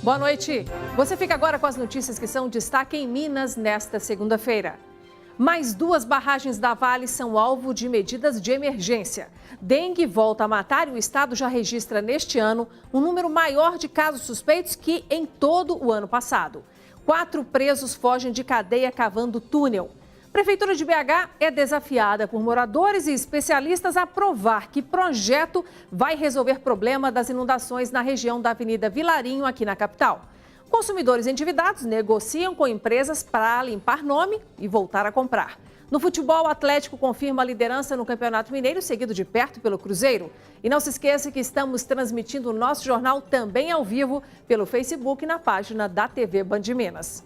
Boa noite. Você fica agora com as notícias que são destaque em Minas nesta segunda-feira. Mais 2 barragens da Vale são alvo de medidas de emergência. Dengue volta a matar e o estado já registra neste ano um número maior de casos suspeitos que em todo o ano passado. 4 presos fogem de cadeia cavando túnel. Prefeitura de BH é desafiada por moradores e especialistas a provar que projeto vai resolver problema das inundações na região da Avenida Vilarinho, aqui na capital. Consumidores endividados negociam com empresas para limpar nome e voltar a comprar. No futebol, o Atlético confirma a liderança no Campeonato Mineiro, seguido de perto pelo Cruzeiro. E não se esqueça que estamos transmitindo o nosso jornal também ao vivo pelo Facebook e na página da TV Band Minas.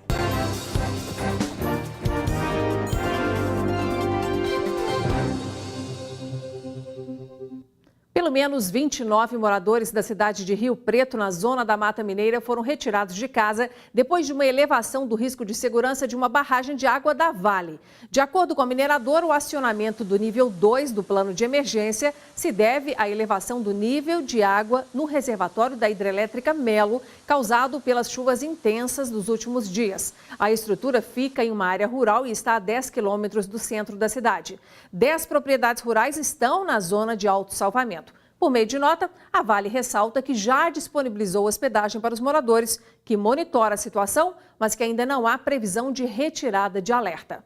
Pelo menos 29 moradores da cidade de Rio Preto, na zona da Mata Mineira, foram retirados de casa depois de uma elevação do risco de segurança de uma barragem de água da Vale. De acordo com a mineradora, o acionamento do nível 2 do plano de emergência se deve à elevação do nível de água no reservatório da hidrelétrica Melo, causado pelas chuvas intensas dos últimos dias. A estrutura fica em uma área rural e está a 10 quilômetros do centro da cidade. 10 propriedades rurais estão na zona de autossalvamento. Por meio de nota, a Vale ressalta que já disponibilizou hospedagem para os moradores, que monitora a situação, mas que ainda não há previsão de retirada de alerta.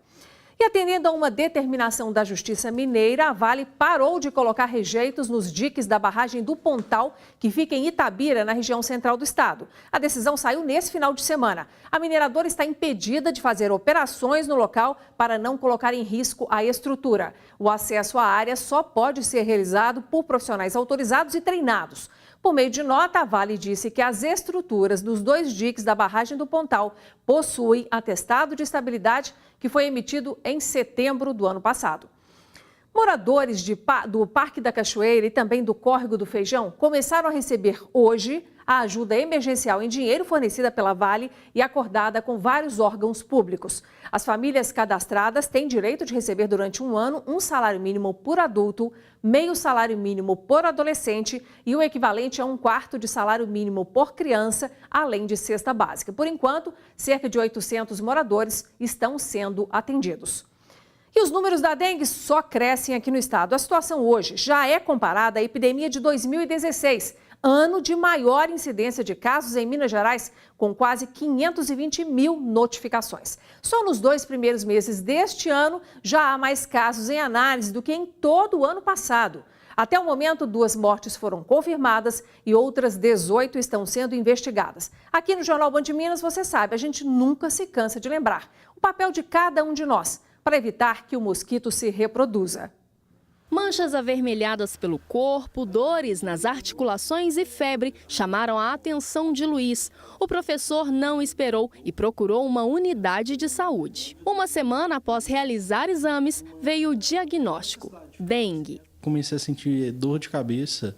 E atendendo a uma determinação da Justiça Mineira, a Vale parou de colocar rejeitos nos diques da barragem do Pontal, que fica em Itabira, na região central do estado. A decisão saiu nesse final de semana. A mineradora está impedida de fazer operações no local para não colocar em risco a estrutura. O acesso à área só pode ser realizado por profissionais autorizados e treinados. Por meio de nota, a Vale disse que as estruturas dos 2 diques da barragem do Pontal possuem atestado de estabilidade que foi emitido em setembro do ano passado. Moradores do Parque da Cachoeira e também do Córrego do Feijão começaram a receber hoje a ajuda emergencial em dinheiro fornecida pela Vale e acordada com vários órgãos públicos. As famílias cadastradas têm direito de receber durante um ano um salário mínimo por adulto, meio salário mínimo por adolescente e o equivalente a 1/4 de salário mínimo por criança, além de cesta básica. Por enquanto, cerca de 800 moradores estão sendo atendidos. E os números da dengue só crescem aqui no estado. A situação hoje já é comparada à epidemia de 2016, ano de maior incidência de casos em Minas Gerais, com quase 520 mil notificações. Só nos 2 primeiros meses deste ano já há mais casos em análise do que em todo o ano passado. Até o momento, 2 mortes foram confirmadas e outras 18 estão sendo investigadas. Aqui no Jornal Band Minas, você sabe, a gente nunca se cansa de lembrar o papel de cada um de nós para evitar que o mosquito se reproduza. Manchas avermelhadas pelo corpo, dores nas articulações e febre chamaram a atenção de Luiz. O professor não esperou e procurou uma unidade de saúde. Uma semana após realizar exames, veio o diagnóstico: dengue. Comecei a sentir dor de cabeça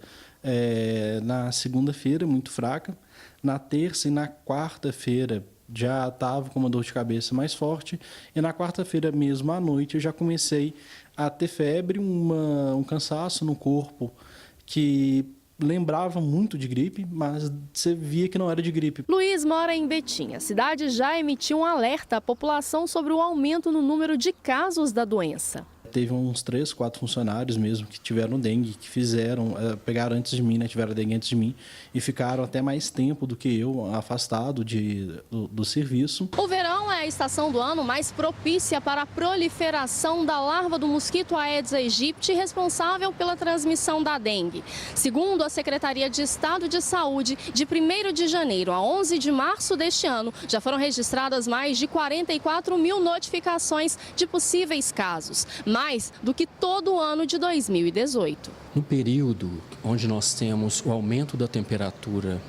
na segunda-feira, muito fraca. Na terça e na quarta-feira, já estava com uma dor de cabeça mais forte. E na quarta-feira mesmo, à noite, eu já comecei a ter febre, um cansaço no corpo que lembrava muito de gripe, mas você via que não era de gripe. Luiz mora em Betim. A cidade já emitiu um alerta à população sobre o aumento no número de casos da doença. Teve uns 3, 4 funcionários mesmo que tiveram dengue, que pegaram antes de mim, né, tiveram dengue antes de mim e ficaram até mais tempo do que eu, afastado do serviço. O verão é a estação do ano mais propícia para a proliferação da larva do mosquito Aedes aegypti, responsável pela transmissão da dengue. Segundo a Secretaria de Estado de Saúde, de 1º de janeiro a 11 de março deste ano, já foram registradas mais de 44 mil notificações de possíveis casos, mais do que todo o ano de 2018. No período onde nós temos o aumento da temperatura,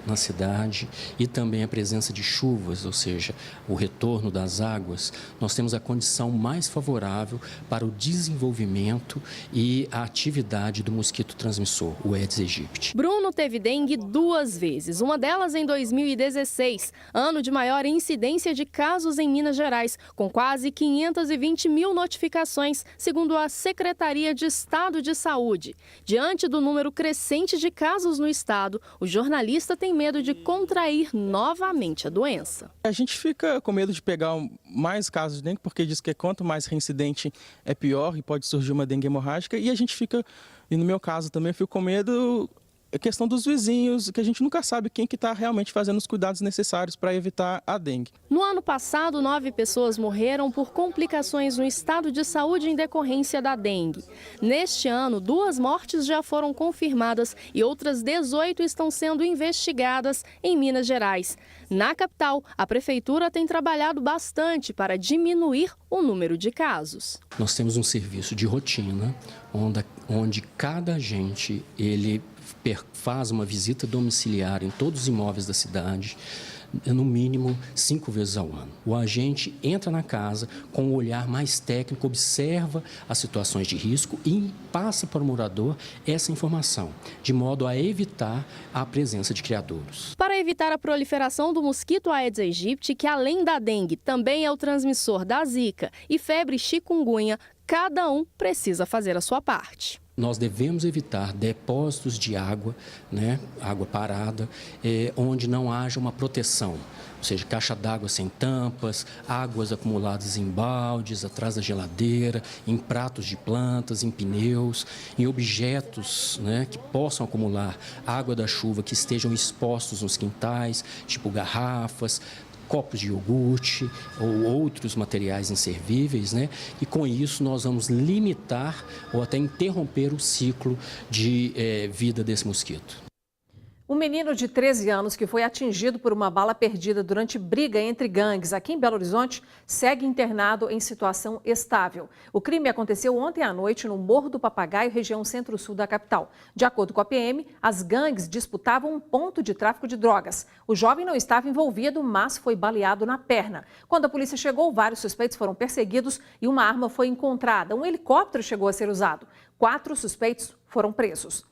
na cidade e também a presença de chuvas, ou seja, o retorno das águas, nós temos a condição mais favorável para o desenvolvimento e a atividade do mosquito transmissor, o Aedes aegypti. Bruno teve dengue 2 vezes, uma delas em 2016, ano de maior incidência de casos em Minas Gerais, com quase 520 mil notificações, segundo a Secretaria de Estado de Saúde. Diante do número crescente de casos no estado, o jornalista jornalista tem medo de contrair novamente a doença. A gente fica com medo de pegar mais casos de dengue, porque diz que quanto mais reincidente é pior e pode surgir uma dengue hemorrágica. E a gente fica, e no meu caso também, eu fico com medo, a questão dos vizinhos, que a gente nunca sabe quem que está realmente fazendo os cuidados necessários para evitar a dengue. No ano passado, 9 pessoas morreram por complicações no estado de saúde em decorrência da dengue. Neste ano, 2 mortes já foram confirmadas e outras 18 estão sendo investigadas em Minas Gerais. Na capital, a prefeitura tem trabalhado bastante para diminuir o número de casos. Nós temos um serviço de rotina, onde cada agente faz uma visita domiciliar em todos os imóveis da cidade, no mínimo 5 vezes ao ano. O agente entra na casa com um olhar mais técnico, observa as situações de risco e passa para o morador essa informação, de modo a evitar a presença de criadouros. Para evitar a proliferação do mosquito Aedes aegypti, que além da dengue também é o transmissor da zika e febre chikungunya, cada um precisa fazer a sua parte. Nós devemos evitar depósitos de água, água parada, onde não haja uma proteção, ou seja, caixa d'água sem tampas, águas acumuladas em baldes, atrás da geladeira, em pratos de plantas, em pneus, em objetos que possam acumular água da chuva que estejam expostos nos quintais, tipo garrafas, copos de iogurte ou outros materiais inservíveis, e com isso nós vamos limitar ou até interromper o ciclo de vida desse mosquito. Um menino de 13 anos que foi atingido por uma bala perdida durante briga entre gangues aqui em Belo Horizonte segue internado em situação estável. O crime aconteceu ontem à noite no Morro do Papagaio, região centro-sul da capital. De acordo com a PM, as gangues disputavam um ponto de tráfico de drogas. O jovem não estava envolvido, mas foi baleado na perna. Quando a polícia chegou, vários suspeitos foram perseguidos e uma arma foi encontrada. Um helicóptero chegou a ser usado. 4 suspeitos foram presos.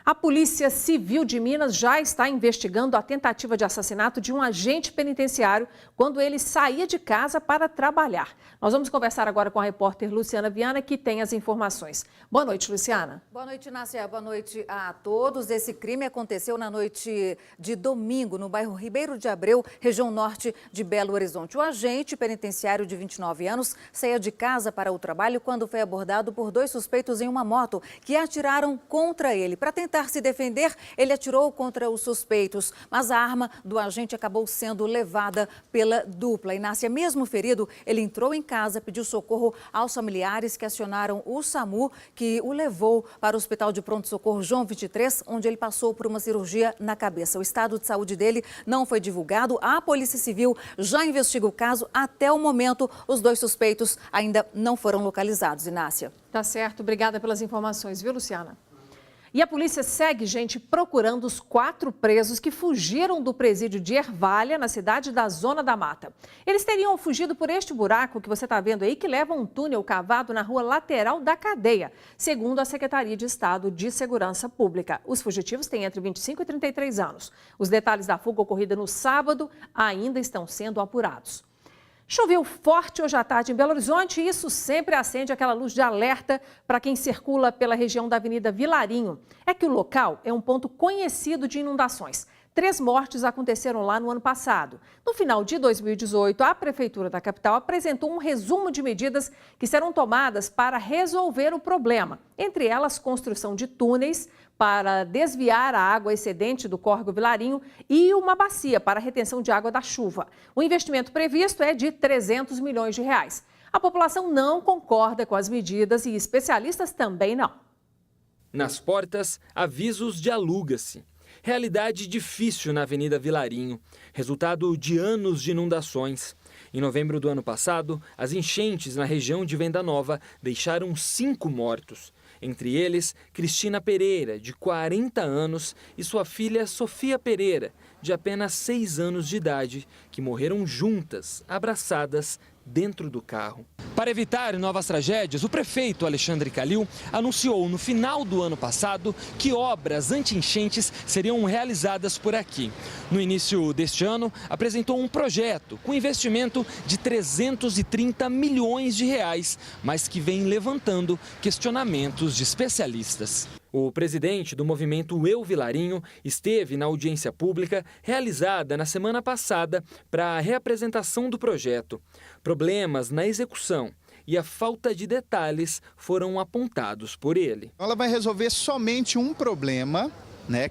A Polícia Civil de Minas já está investigando a tentativa de assassinato de um agente penitenciário quando ele saía de casa para trabalhar. Nós vamos conversar agora com a repórter Luciana Viana, que tem as informações. Boa noite, Luciana. Boa noite, Nácia. Boa noite a todos. Esse crime aconteceu na noite de domingo, no bairro Ribeiro de Abreu, região norte de Belo Horizonte. O agente penitenciário de 29 anos saía de casa para o trabalho quando foi abordado por 2 suspeitos em uma moto que atiraram contra ele. Para tentar se defender, ele atirou contra os suspeitos, mas a arma do agente acabou sendo levada pela dupla. Inácia, mesmo ferido, ele entrou em casa, pediu socorro aos familiares que acionaram o SAMU, que o levou para o Hospital de Pronto-Socorro João 23, onde ele passou por uma cirurgia na cabeça. O estado de saúde dele não foi divulgado. A Polícia Civil já investiga o caso. Até o momento, os 2 suspeitos ainda não foram localizados. Inácia. Tá certo. Obrigada pelas informações, viu, Luciana? E a polícia segue, gente, procurando os 4 presos que fugiram do presídio de Ervalha, na cidade da Zona da Mata. Eles teriam fugido por este buraco que você está vendo aí, que leva a um túnel cavado na rua lateral da cadeia, segundo a Secretaria de Estado de Segurança Pública. Os fugitivos têm entre 25 e 33 anos. Os detalhes da fuga ocorrida no sábado ainda estão sendo apurados. Choveu forte hoje à tarde em Belo Horizonte e isso sempre acende aquela luz de alerta para quem circula pela região da Avenida Vilarinho. É que o local é um ponto conhecido de inundações. 3 mortes aconteceram lá no ano passado. No final de 2018, a Prefeitura da capital apresentou um resumo de medidas que serão tomadas para resolver o problema. Entre elas, construção de túneis para desviar a água excedente do córrego Vilarinho e uma bacia para retenção de água da chuva. O investimento previsto é de 300 milhões de reais. A população não concorda com as medidas e especialistas também não. Nas portas, avisos de aluga-se. Realidade difícil na Avenida Vilarinho, resultado de anos de inundações. Em novembro do ano passado, as enchentes na região de Venda Nova deixaram 5 mortos. Entre eles, Cristina Pereira, de 40 anos, e sua filha Sofia Pereira, de apenas 6 anos de idade, que morreram juntas, abraçadas, dentro do carro. Para evitar novas tragédias, o prefeito Alexandre Calil anunciou no final do ano passado que obras anti-enchentes seriam realizadas por aqui. No início deste ano, apresentou um projeto com investimento de 330 milhões de reais, mas que vem levantando questionamentos de especialistas. O presidente do movimento Eu Vilarinho esteve na audiência pública realizada na semana passada para a reapresentação do projeto. Problemas na execução e a falta de detalhes foram apontados por ele. Ela vai resolver somente um problema,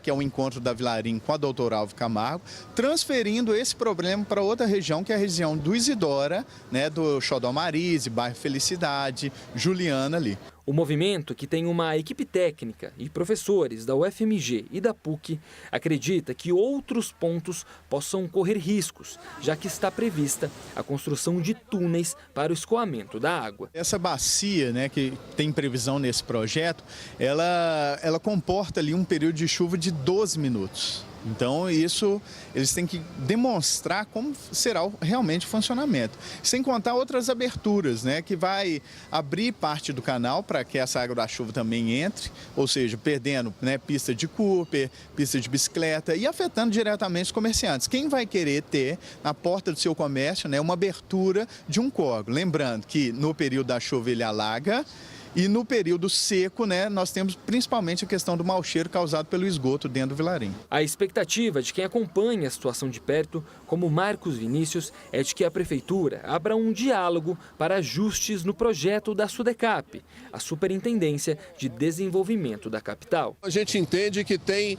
que é o encontro da Vilarinho com a doutora Alvo Camargo, transferindo esse problema para outra região, que é a região do Isidora, do Xodó Marise, bairro Felicidade, Juliana ali. O movimento, que tem uma equipe técnica e professores da UFMG e da PUC, acredita que outros pontos possam correr riscos, já que está prevista a construção de túneis para o escoamento da água. Essa bacia, que tem previsão nesse projeto, ela comporta ali um período de chuva de 12 minutos. Então, isso eles têm que demonstrar como será realmente o funcionamento. Sem contar outras aberturas, que vai abrir parte do canal para que essa água da chuva também entre, ou seja, perdendo pista de Cooper, pista de bicicleta e afetando diretamente os comerciantes. Quem vai querer ter na porta do seu comércio uma abertura de um córrego? Lembrando que no período da chuva ele alaga, e no período seco, nós temos principalmente a questão do mau cheiro causado pelo esgoto dentro do Vilarinho. A expectativa de quem acompanha a situação de perto, como Marcos Vinícius, é de que a Prefeitura abra um diálogo para ajustes no projeto da SUDECAP, a Superintendência de Desenvolvimento da capital. A gente entende que tem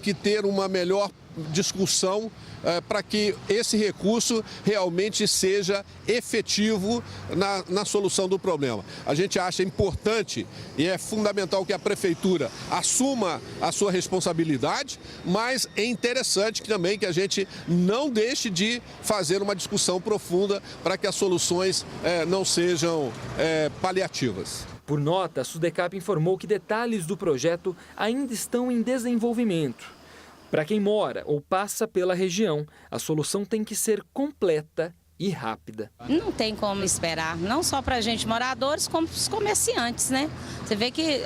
que ter uma melhor discussão para que esse recurso realmente seja efetivo na solução do problema. A gente acha importante e é fundamental que a Prefeitura assuma a sua responsabilidade, mas é interessante também que a gente não deixe de fazer uma discussão profunda para que as soluções não sejam paliativas. Por nota, a SUDECAP informou que detalhes do projeto ainda estão em desenvolvimento. Para quem mora ou passa pela região, a solução tem que ser completa e rápida. Não tem como esperar, não só para a gente moradores, como para os comerciantes, Você vê que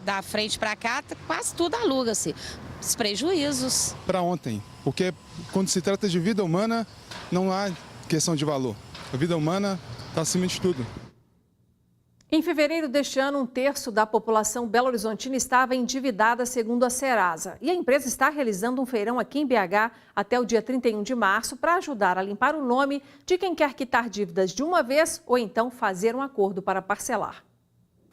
da frente para cá quase tudo aluga-se. Os prejuízos. Para ontem, porque quando se trata de vida humana, não há questão de valor. A vida humana está acima de tudo. Em fevereiro deste ano, 1/3 da população belo-horizontina estava endividada, segundo a Serasa. E a empresa está realizando um feirão aqui em BH até o dia 31 de março para ajudar a limpar o nome de quem quer quitar dívidas de uma vez ou então fazer um acordo para parcelar.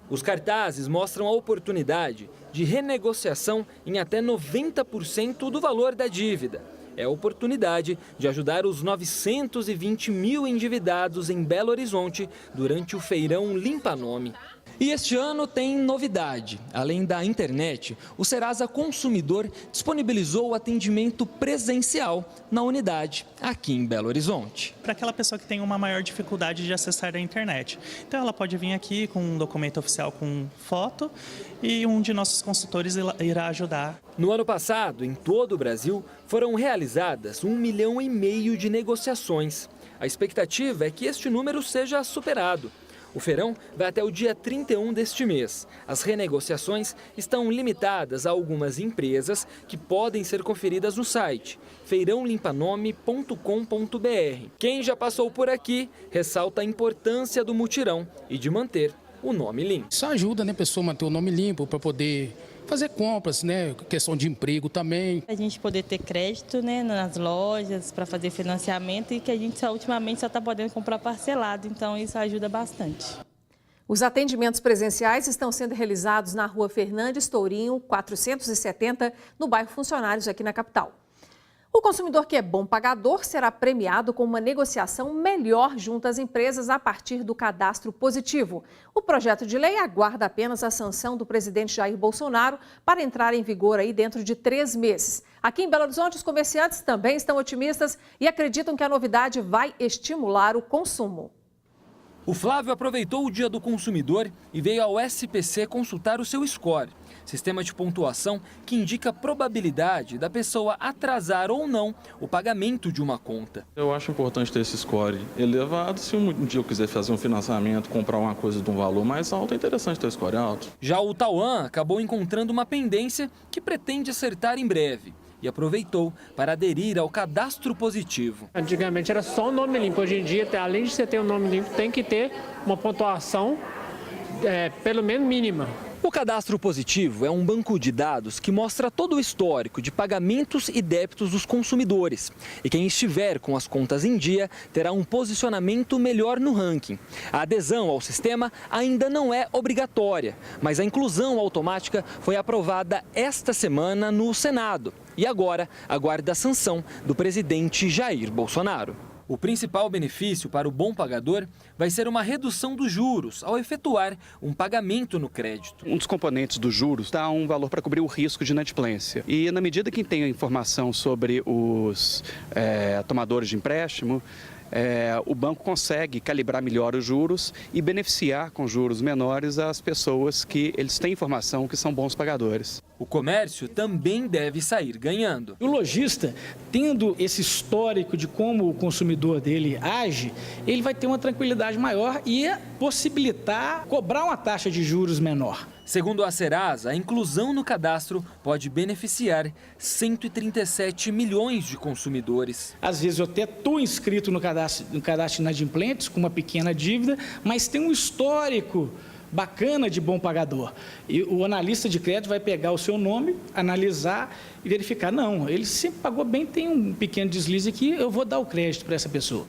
Os cartazes mostram a oportunidade de renegociação em até 90% do valor da dívida. É a oportunidade de ajudar os 920 mil endividados em Belo Horizonte durante o feirão Limpa Nome. E este ano tem novidade. Além da internet, o Serasa Consumidor disponibilizou o atendimento presencial na unidade aqui em Belo Horizonte. Para aquela pessoa que tem uma maior dificuldade de acessar a internet. Então ela pode vir aqui com um documento oficial com foto e um de nossos consultores irá ajudar. No ano passado, em todo o Brasil, foram realizadas 1,5 milhão de negociações. A expectativa é que este número seja superado. O feirão vai até o dia 31 deste mês. As renegociações estão limitadas a algumas empresas que podem ser conferidas no site feirãolimpanome.com.br. Quem já passou por aqui ressalta a importância do mutirão e de manter o nome limpo. Isso ajuda, a pessoa a manter o nome limpo para poder fazer compras, questão de emprego também. A gente poder ter crédito, nas lojas para fazer financiamento e que a gente ultimamente só está podendo comprar parcelado, então isso ajuda bastante. Os atendimentos presenciais estão sendo realizados na Rua Fernandes Tourinho, 470, no bairro Funcionários, aqui na capital. O consumidor que é bom pagador será premiado com uma negociação melhor junto às empresas a partir do cadastro positivo. O projeto de lei aguarda apenas a sanção do presidente Jair Bolsonaro para entrar em vigor aí dentro de 3 meses. Aqui em Belo Horizonte, os comerciantes também estão otimistas e acreditam que a novidade vai estimular o consumo. O Flávio aproveitou o Dia do Consumidor e veio ao SPC consultar o seu score, sistema de pontuação que indica a probabilidade da pessoa atrasar ou não o pagamento de uma conta. Eu acho importante ter esse score elevado. Se um dia eu quiser fazer um financiamento, comprar uma coisa de um valor mais alto, é interessante ter score alto. Já o Tauan acabou encontrando uma pendência que pretende acertar em breve e aproveitou para aderir ao cadastro positivo. Antigamente era só o nome limpo, hoje em dia, além de você ter o nome limpo, tem que ter uma pontuação pelo menos mínima. O cadastro positivo é um banco de dados que mostra todo o histórico de pagamentos e débitos dos consumidores. E quem estiver com as contas em dia terá um posicionamento melhor no ranking. A adesão ao sistema ainda não é obrigatória, mas a inclusão automática foi aprovada esta semana no Senado. E agora aguarda a sanção do presidente Jair Bolsonaro. O principal benefício para o bom pagador vai ser uma redução dos juros ao efetuar um pagamento no crédito. Um dos componentes dos juros dá um valor para cobrir o risco de inadimplência. E na medida que tem a informação sobre os tomadores de empréstimo, o banco consegue calibrar melhor os juros e beneficiar com juros menores as pessoas que eles têm informação que são bons pagadores. O comércio também deve sair ganhando. O lojista, tendo esse histórico de como o consumidor dele age, ele vai ter uma tranquilidade maior e possibilitar cobrar uma taxa de juros menor. Segundo a Serasa, a inclusão no cadastro pode beneficiar 137 milhões de consumidores. Às vezes eu até estou inscrito no cadastro de inadimplentes com uma pequena dívida, mas tem um histórico bacana de bom pagador. E o analista de crédito vai pegar o seu nome, analisar e verificar, não, ele sempre pagou bem, tem um pequeno deslize aqui, eu vou dar o crédito para essa pessoa.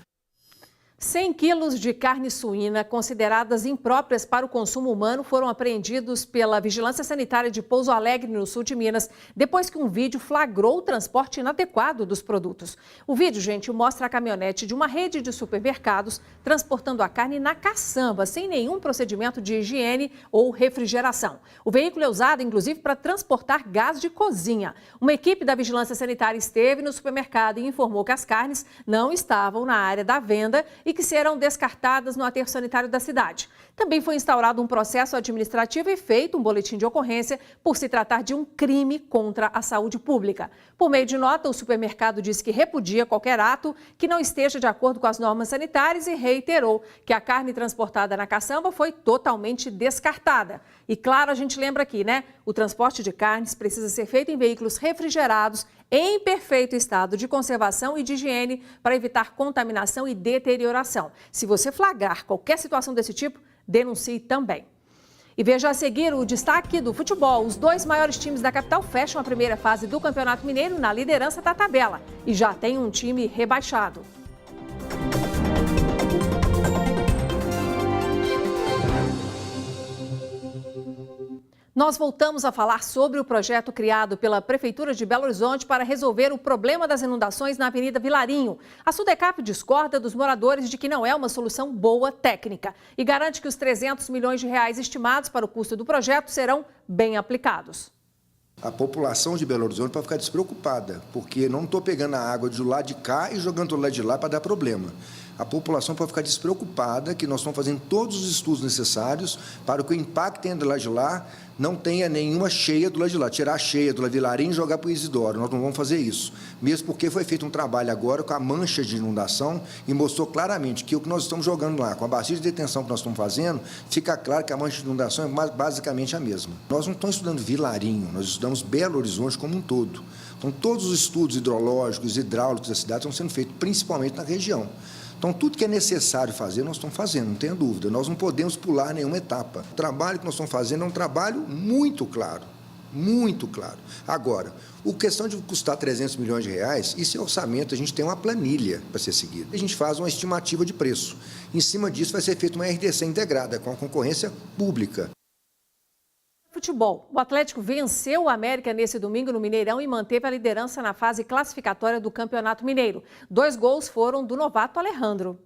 100 quilos de carne suína consideradas impróprias para o consumo humano foram apreendidos pela Vigilância Sanitária de Pouso Alegre, no sul de Minas, depois que um vídeo flagrou o transporte inadequado dos produtos. O vídeo, gente, mostra a caminhonete de uma rede de supermercados transportando a carne na caçamba, sem nenhum procedimento de higiene ou refrigeração. O veículo é usado, inclusive, para transportar gás de cozinha. Uma equipe da Vigilância Sanitária esteve no supermercado e informou que as carnes não estavam na área da venda e que serão descartadas no aterro sanitário da cidade. Também foi instaurado um processo administrativo e feito um boletim de ocorrência por se tratar de um crime contra a saúde pública. Por meio de nota, o supermercado disse que repudia qualquer ato que não esteja de acordo com as normas sanitárias e reiterou que a carne transportada na caçamba foi totalmente descartada. E claro, a gente lembra aqui, né? O transporte de carnes precisa ser feito em veículos refrigerados, em perfeito estado de conservação e de higiene para evitar contaminação e deterioração. Se você flagrar qualquer situação desse tipo, denuncie também. E veja a seguir o destaque do futebol. Os dois maiores times da capital fecham a primeira fase do Campeonato Mineiro na liderança da tabela e já tem um time rebaixado. Nós voltamos a falar sobre o projeto criado pela Prefeitura de Belo Horizonte para resolver o problema das inundações na Avenida Vilarinho. A Sudecap discorda dos moradores de que não é uma solução boa técnica e garante que os 300 milhões de reais estimados para o custo do projeto serão bem aplicados. A população de Belo Horizonte pode ficar despreocupada, porque não estou pegando a água do lado de cá e jogando do lado de lá para dar problema. A população pode ficar despreocupada que nós estamos fazendo todos os estudos necessários para que o impacto tenha do lado de lá não tenha nenhuma cheia do lado de lá. Tirar a cheia do lado de Vilarinho e jogar para o Isidoro. Nós não vamos fazer isso. Mesmo porque foi feito um trabalho agora com a mancha de inundação e mostrou claramente que o que nós estamos jogando lá, com a bacia de detenção que nós estamos fazendo, fica claro que a mancha de inundação é basicamente a mesma. Nós não estamos estudando Vilarinho, nós estudamos Belo Horizonte como um todo. Então, todos os estudos hidrológicos, hidráulicos da cidade estão sendo feitos principalmente na região. Então, tudo que é necessário fazer, nós estamos fazendo, não tenha dúvida. Nós não podemos pular nenhuma etapa. O trabalho que nós estamos fazendo é um trabalho muito claro, muito claro. Agora, a questão de custar 300 milhões de reais, isso é orçamento, a gente tem uma planilha para ser seguida. A gente faz uma estimativa de preço. Em cima disso, vai ser feita uma RDC integrada, com a concorrência pública. Futebol. O Atlético venceu o América nesse domingo no Mineirão e manteve a liderança na fase classificatória do Campeonato Mineiro. 2 gols foram do novato Alejandro.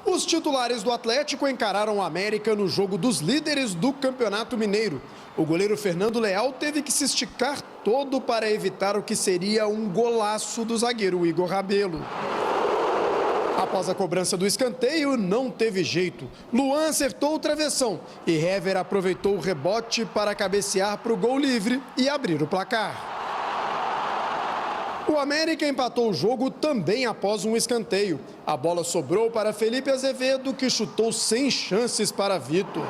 Os titulares do Atlético encararam o América no jogo dos líderes do Campeonato Mineiro. O goleiro Fernando Leal teve que se esticar todo para evitar o que seria um golaço do zagueiro Igor Rabelo. Após a cobrança do escanteio, não teve jeito. Luan acertou o travessão e Hever aproveitou o rebote para cabecear para o gol livre e abrir o placar. O América empatou o jogo também após um escanteio. A bola sobrou para Felipe Azevedo, que chutou sem chances para Vitor.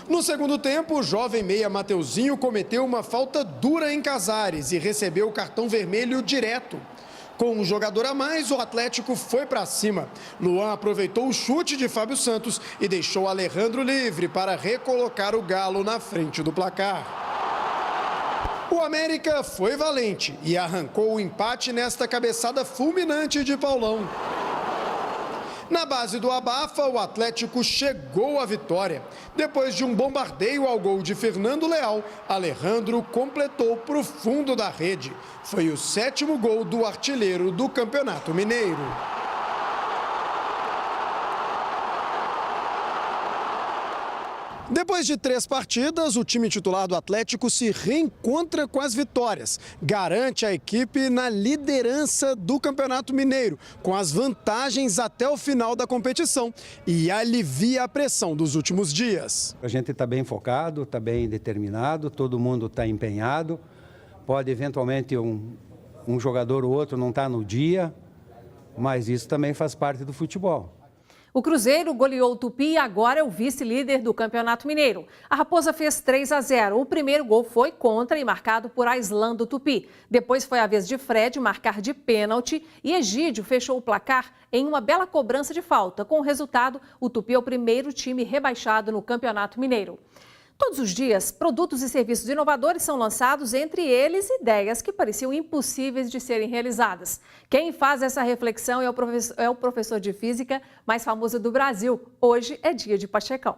No segundo tempo, o jovem meia Mateuzinho cometeu uma falta dura em Casares e recebeu o cartão vermelho direto. Com um jogador a mais, o Atlético foi para cima. Luan aproveitou o chute de Fábio Santos e deixou Alejandro livre para recolocar o Galo na frente do placar. O América foi valente e arrancou o empate nesta cabeçada fulminante de Paulão. Na base do abafa, o Atlético chegou à vitória. Depois de um bombardeio ao gol de Fernando Leal, Alejandro completou para o fundo da rede. Foi o 7º gol do artilheiro do Campeonato Mineiro. Depois de 3 partidas, o time titular do Atlético se reencontra com as vitórias. Garante a equipe na liderança do Campeonato Mineiro, com as vantagens até o final da competição e alivia a pressão dos últimos dias. A gente está bem focado, está bem determinado, todo mundo está empenhado. Pode eventualmente um jogador ou outro não estar no dia, mas isso também faz parte do futebol. O Cruzeiro goleou o Tupi e agora é o vice-líder do Campeonato Mineiro. A Raposa fez 3-0. O primeiro gol foi contra e marcado por Aislan do Tupi. Depois foi a vez de Fred marcar de pênalti e Egídio fechou o placar em uma bela cobrança de falta. Com o resultado, o Tupi é o primeiro time rebaixado no Campeonato Mineiro. Todos os dias, produtos e serviços inovadores são lançados, entre eles ideias que pareciam impossíveis de serem realizadas. Quem faz essa reflexão é o professor de física mais famoso do Brasil. Hoje é dia de Pachecão.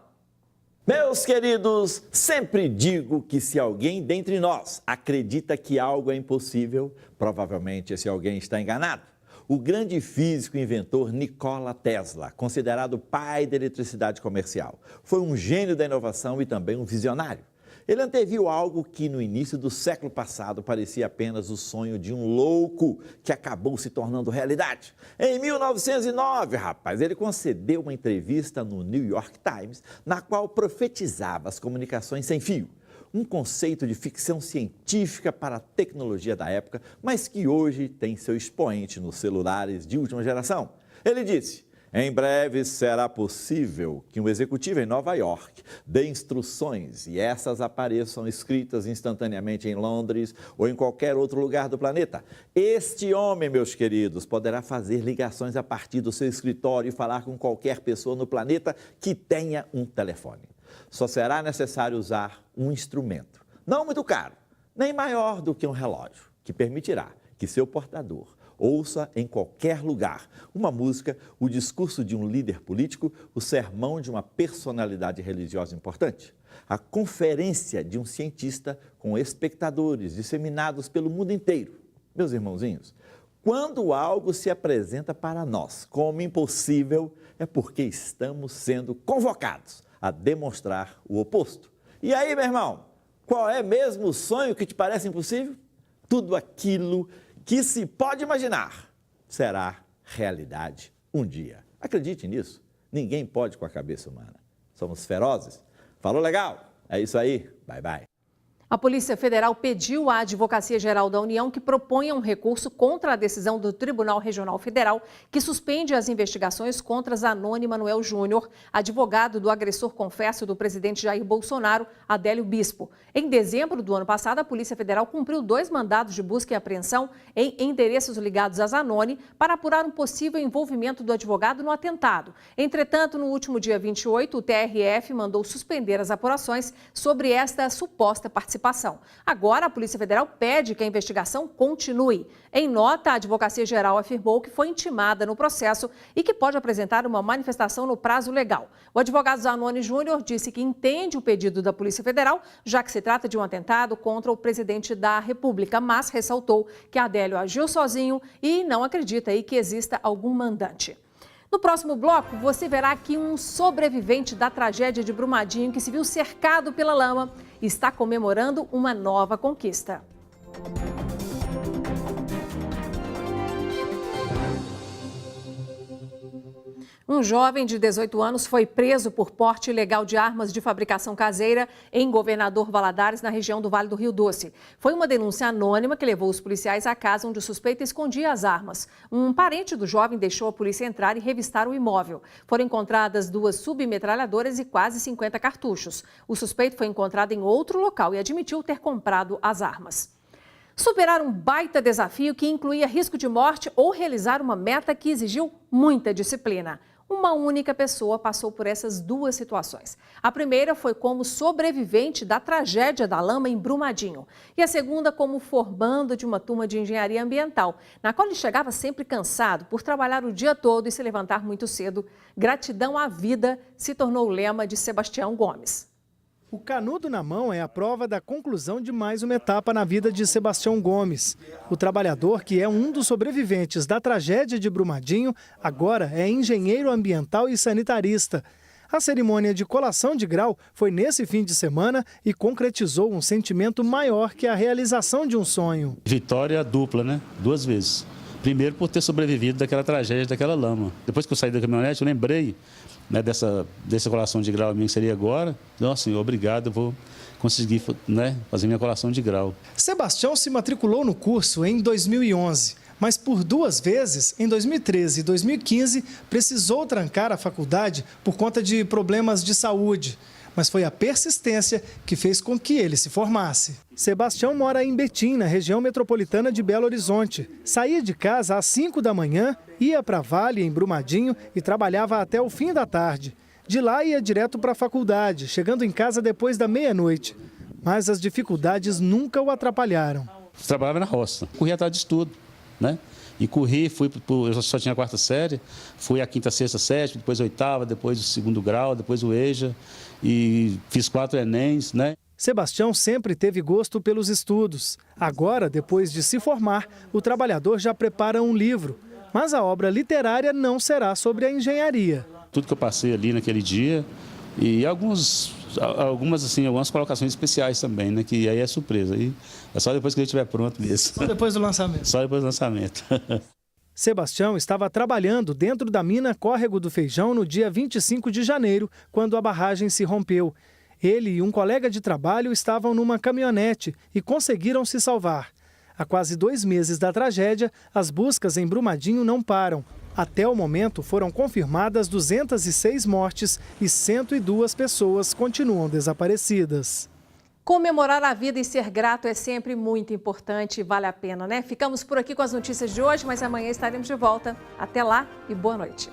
Meus queridos, sempre digo que se alguém dentre nós acredita que algo é impossível, provavelmente esse alguém está enganado. O grande físico e inventor Nikola Tesla, considerado pai da eletricidade comercial, foi um gênio da inovação e também um visionário. Ele anteviu algo que no início do século passado parecia apenas o sonho de um louco que acabou se tornando realidade. Em 1909, ele concedeu uma entrevista no New York Times, na qual profetizava as comunicações sem fio. Um conceito de ficção científica para a tecnologia da época, mas que hoje tem seu expoente nos celulares de última geração. Ele disse: em breve será possível que um executivo em Nova York dê instruções e essas apareçam escritas instantaneamente em Londres ou em qualquer outro lugar do planeta. Este homem, meus queridos, poderá fazer ligações a partir do seu escritório e falar com qualquer pessoa no planeta que tenha um telefone. Só será necessário usar um instrumento, não muito caro, nem maior do que um relógio, que permitirá que seu portador ouça em qualquer lugar uma música, o discurso de um líder político, o sermão de uma personalidade religiosa importante, a conferência de um cientista com espectadores disseminados pelo mundo inteiro. Meus irmãozinhos, quando algo se apresenta para nós como impossível, é porque estamos sendo convocados a demonstrar o oposto. E aí, meu irmão, qual é mesmo o sonho que te parece impossível? Tudo aquilo que se pode imaginar será realidade um dia. Acredite nisso. Ninguém pode com a cabeça humana. Somos ferozes. Falou legal? É isso aí. Bye, bye. A Polícia Federal pediu à Advocacia Geral da União que proponha um recurso contra a decisão do Tribunal Regional Federal que suspende as investigações contra Zanoni Manuel Júnior, advogado do agressor confesso do presidente Jair Bolsonaro, Adélio Bispo. Em dezembro do ano passado, a Polícia Federal cumpriu 2 mandados de busca e apreensão em endereços ligados a Zanoni para apurar um possível envolvimento do advogado no atentado. Entretanto, no último dia 28, o TRF mandou suspender as apurações sobre esta suposta participação. Agora, a Polícia Federal pede que a investigação continue. Em nota, a Advocacia Geral afirmou que foi intimada no processo e que pode apresentar uma manifestação no prazo legal. O advogado Zanoni Júnior disse que entende o pedido da Polícia Federal, já que se trata de um atentado contra o presidente da República, mas ressaltou que Adélio agiu sozinho e não acredita aí que exista algum mandante. No próximo bloco, você verá aqui um sobrevivente da tragédia de Brumadinho que se viu cercado pela lama e está comemorando uma nova conquista. Um jovem de 18 anos foi preso por porte ilegal de armas de fabricação caseira em Governador Valadares, na região do Vale do Rio Doce. Foi uma denúncia anônima que levou os policiais à casa onde o suspeito escondia as armas. Um parente do jovem deixou a polícia entrar e revistar o imóvel. Foram encontradas 2 submetralhadoras e quase 50 cartuchos. O suspeito foi encontrado em outro local e admitiu ter comprado as armas. Superar um baita desafio que incluía risco de morte ou realizar uma meta que exigiu muita disciplina. Uma única pessoa passou por essas duas situações. A primeira foi como sobrevivente da tragédia da lama em Brumadinho. E a segunda como formando de uma turma de engenharia ambiental, na qual ele chegava sempre cansado por trabalhar o dia todo e se levantar muito cedo. Gratidão à vida se tornou o lema de Sebastião Gomes. O canudo na mão é a prova da conclusão de mais uma etapa na vida de Sebastião Gomes. O trabalhador, que é um dos sobreviventes da tragédia de Brumadinho, agora é engenheiro ambiental e sanitarista. A cerimônia de colação de grau foi nesse fim de semana e concretizou um sentimento maior que a realização de um sonho. Vitória dupla, né? 2 vezes. Primeiro por ter sobrevivido daquela tragédia, daquela lama. Depois que eu saí da caminhonete, eu lembrei, né, dessa colação de grau minha que seria agora. Nossa, senhor, obrigado, eu vou conseguir, né, fazer minha colação de grau. Sebastião se matriculou no curso em 2011, mas por 2 vezes, em 2013 e 2015, precisou trancar a faculdade por conta de problemas de saúde. Mas foi a persistência que fez com que ele se formasse. Sebastião mora em Betim, na região metropolitana de Belo Horizonte. Saía de casa às 5 da manhã, ia para Vale, em Brumadinho, e trabalhava até o fim da tarde. De lá ia direto para a faculdade, chegando em casa depois da meia-noite. Mas as dificuldades nunca o atrapalharam. Trabalhava na roça, corria atrás de estudo, né? E corri, eu só tinha a 4ª série, fui a 5ª, 6ª, 7ª, depois a 8ª, depois o 2º grau, depois o EJA, e fiz 4 ENEMs, né? Sebastião sempre teve gosto pelos estudos. Agora, depois de se formar, o trabalhador já prepara um livro. Mas a obra literária não será sobre a engenharia. Tudo que eu passei ali naquele dia e algumas colocações especiais também, né? Que aí é surpresa. E é só depois que ele estiver pronto mesmo. Só depois do lançamento? Só depois do lançamento. Sebastião estava trabalhando dentro da mina Córrego do Feijão no dia 25 de janeiro, quando a barragem se rompeu. Ele e um colega de trabalho estavam numa caminhonete e conseguiram se salvar. Há quase 2 meses da tragédia, as buscas em Brumadinho não param. Até o momento, foram confirmadas 206 mortes e 102 pessoas continuam desaparecidas. Comemorar a vida e ser grato é sempre muito importante e vale a pena, né? Ficamos por aqui com as notícias de hoje, mas amanhã estaremos de volta. Até lá e boa noite.